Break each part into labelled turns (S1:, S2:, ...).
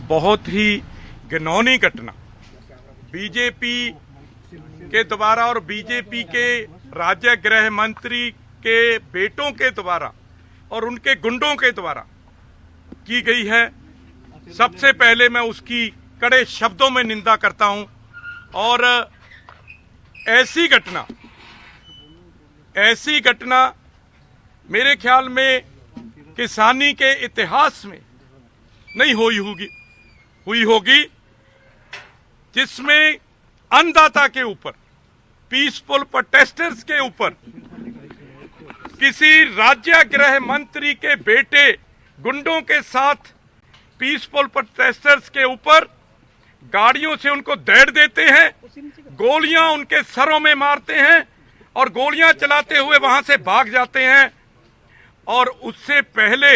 S1: बहुत ही घिनौनी घटना बीजेपी के द्वारा और बीजेपी के राज्य गृह मंत्री के बेटों के द्वारा और उनके गुंडों के द्वारा की गई है। सबसे पहले मैं उसकी कड़े शब्दों में निंदा करता हूं और ऐसी घटना मेरे ख्याल में किसानी के इतिहास में नहीं हुई होगी जिसमें अन्नदाता के ऊपर, पीसफुल प्रोटेस्टर्स के ऊपर, किसी राज्य गृह मंत्री के बेटे गुंडों के साथ पीसफुल प्रोटेस्टर्स के ऊपर गाड़ियों से उनको दौड़ देते हैं, गोलियां उनके सरों में मारते हैं और गोलियां चलाते हुए वहां से भाग जाते हैं। और उससे पहले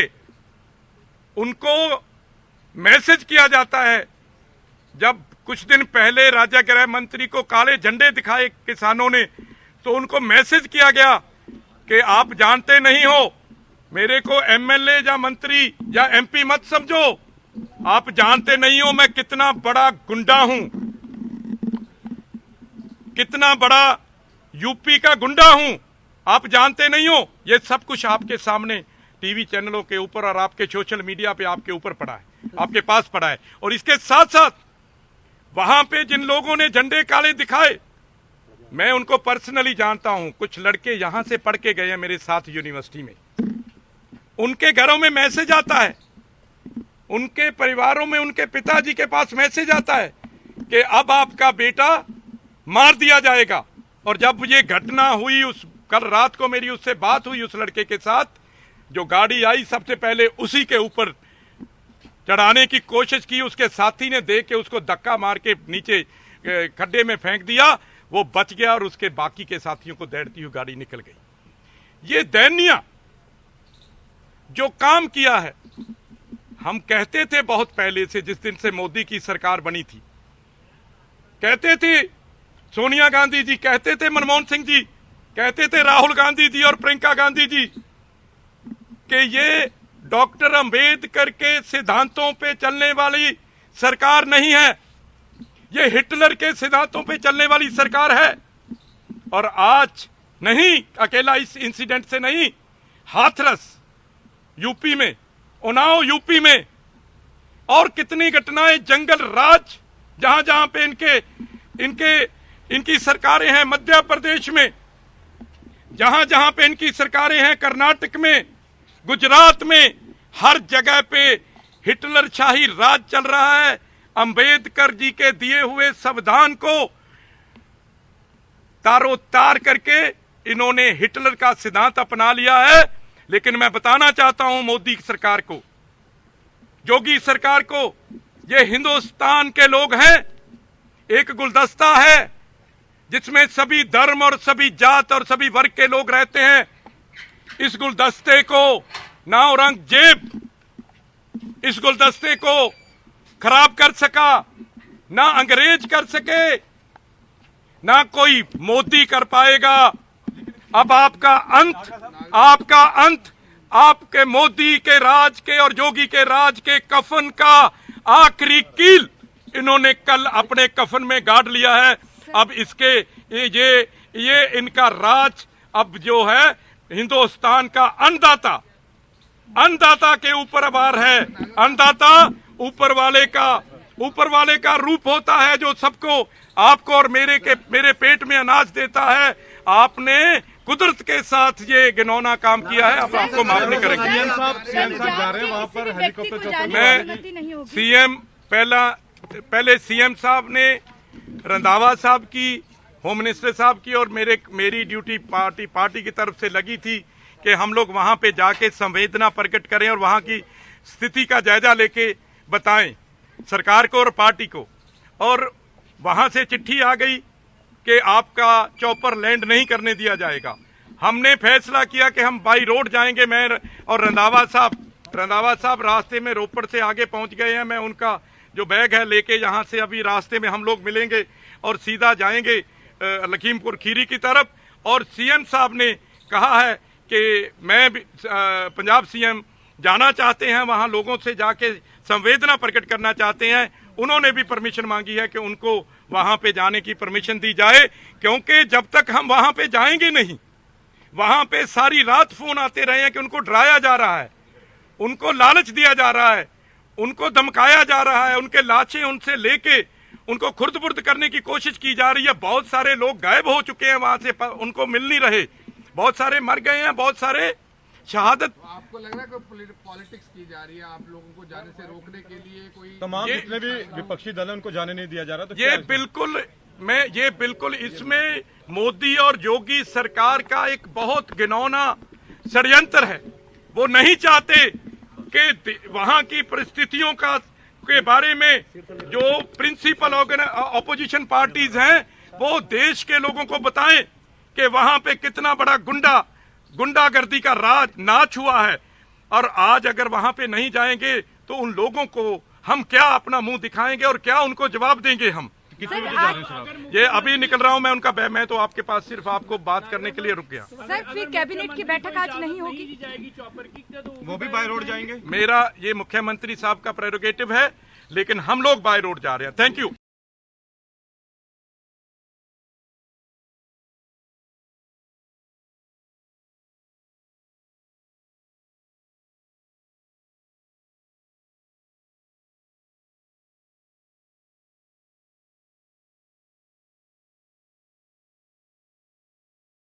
S1: उनको मैसेज किया जाता है। जब कुछ दिन पहले राज्य गृह मंत्री को काले झंडे दिखाए किसानों ने, तो उनको मैसेज किया गया कि आप जानते नहीं हो, मेरे को एमएलए या मंत्री या एमपी मत समझो, आप जानते नहीं हो मैं कितना बड़ा गुंडा हूं, कितना बड़ा यूपी का गुंडा हूं, आप जानते नहीं हो। ये सब कुछ आपके सामने टीवी चैनलों के ऊपर और आपके सोशल मीडिया पे आपके ऊपर पड़ा है, आपके पास पड़ा है। और इसके साथ साथ वहां पे जिन लोगों ने झंडे काले दिखाए, मैं उनको पर्सनली जानता हूं। कुछ लड़के यहां से पढ़ के गए हैं मेरे साथ यूनिवर्सिटी में, उनके घरों में मैसेज आता है, उनके परिवारों में उनके पिताजी के पास मैसेज आता है कि अब आपका बेटा मार दिया जाएगा। और जब ये घटना हुई, उस कल रात को मेरी उससे बात हुई उस लड़के के साथ, जो गाड़ी आई सबसे पहले उसी के ऊपर चढ़ाने की कोशिश की, उसके साथी ने देख के उसको धक्का मार के नीचे खड्डे में फेंक दिया, वो बच गया और उसके बाकी के साथियों को दौड़ती हुई गाड़ी निकल गई। ये दयनीय जो काम किया है, हम कहते थे बहुत पहले से, जिस दिन से मोदी की सरकार बनी थी, कहते थे सोनिया गांधी जी, कहते थे मनमोहन सिंह जी, कहते थे राहुल गांधी जी और प्रियंका गांधी जी कि ये डॉक्टर अंबेडकर के सिद्धांतों पे चलने वाली सरकार नहीं है, ये हिटलर के सिद्धांतों पे चलने वाली सरकार है। और आज नहीं, अकेला इस इंसिडेंट से नहीं, हाथरस यूपी में, उन्नाव यूपी में, और कितनी घटनाएं, जंगल राज जहां जहां पे इनकी सरकारें हैं, मध्य प्रदेश में जहां जहां पे इनकी सरकारें हैं, कर्नाटक में, गुजरात में, हर जगह पे हिटलर शाही राज चल रहा है। अंबेडकर जी के दिए हुए संविधान को तारों तार करके इन्होंने हिटलर का सिद्धांत अपना लिया है। लेकिन मैं बताना चाहता हूं मोदी सरकार को, योगी सरकार को, ये हिंदुस्तान के लोग हैं, एक गुलदस्ता है जिसमें सभी धर्म और सभी जात और सभी वर्ग के लोग रहते हैं। इस गुलदस्ते को ना औरंगजेब इस गुलदस्ते को खराब कर सका, ना अंग्रेज कर सके, ना कोई मोदी कर पाएगा। अब आपका अंत आपके मोदी के राज के और योगी के राज के कफन का आखिरी कील इन्होंने कल अपने कफन में गाड़ लिया है। अब इसके ये इनका राज अब जो है हिंदुस्तान का अन्नदाता के ऊपर अभार है। अन्नदाता ऊपर वाले का रूप होता है, जो सबको, आपको और मेरे पेट में अनाज देता है। आपने कुदरत के साथ ये घिनौना काम किया है, अब आपको माफ नहीं करेंगे। मैं सीएम पहले सीएम साहब ने रंधावा साहब की, होम मिनिस्टर साहब की, और मेरी ड्यूटी पार्टी की तरफ से लगी थी कि हम लोग वहां पे जाके संवेदना प्रकट करें और वहां की स्थिति का जायजा लेके बताएं सरकार को और पार्टी को। और वहां से चिट्ठी आ गई कि आपका चॉपर लैंड नहीं करने दिया जाएगा। हमने फैसला किया कि हम बाई रोड जाएंगे। मैं और रंधावा साहब रास्ते में रोपड़ से आगे पहुंच गए हैं। मैं उनका जो बैग है लेके यहाँ से अभी रास्ते में हम लोग मिलेंगे और सीधा जाएंगे लखीमपुर खीरी की तरफ। और सीएम साहब ने कहा है कि मैं पंजाब सीएम जाना चाहते हैं, वहां लोगों से जाके संवेदना प्रकट करना चाहते हैं, उन्होंने भी परमिशन मांगी है कि उनको वहां पे जाने की परमिशन दी जाए। क्योंकि जब तक हम वहां पे जाएंगे नहीं, वहां पे सारी रात फोन आते रहे हैं कि उनको डराया जा रहा है, उनको लालच दिया जा रहा है, उनको धमकाया जा रहा है, उनके लाशें उनसे लेके उनको खुर्द-बुर्द करने की कोशिश की जा रही है। बहुत सारे लोग गायब हो चुके हैं वहां से, उनको मिल नहीं रहे, बहुत सारे मर गए हैं, बहुत सारे शहादत।
S2: आपको लग रहा है कोई पॉलिटिक्स की जा रही है आप लोगों को जाने से रोकने के लिए? कोई
S3: तमाम जितने भी विपक्षी दल हैं उनको जाने नहीं दिया जा रहा, तो
S1: ये बिल्कुल इसमें मोदी और योगी सरकार का एक बहुत घिनौना षड्यंत्र है। वो नहीं चाहते कि वहां की परिस्थितियों के बारे में जो प्रिंसिपल ऑपोजिशन पार्टीज हैं वो देश के लोगों को बताएं कि वहां पे कितना बड़ा गुंडागर्दी का नाच हुआ है। और आज अगर वहां पे नहीं जाएंगे तो उन लोगों को हम क्या अपना मुंह दिखाएंगे और क्या उनको जवाब देंगे हम? ये अभी निकल रहा हूं मैं उनका, मैं तो आपके पास सिर्फ आपको बात करने के लिए रुक गया।
S4: सर फिर कैबिनेट की बैठक आज नहीं होगी?
S3: वो भी बाय रोड जाएंगे?
S1: मेरा ये मुख्यमंत्री साहब का प्रेरोगेटिव है, लेकिन हम लोग बाय रोड जा रहे हैं। Thank you.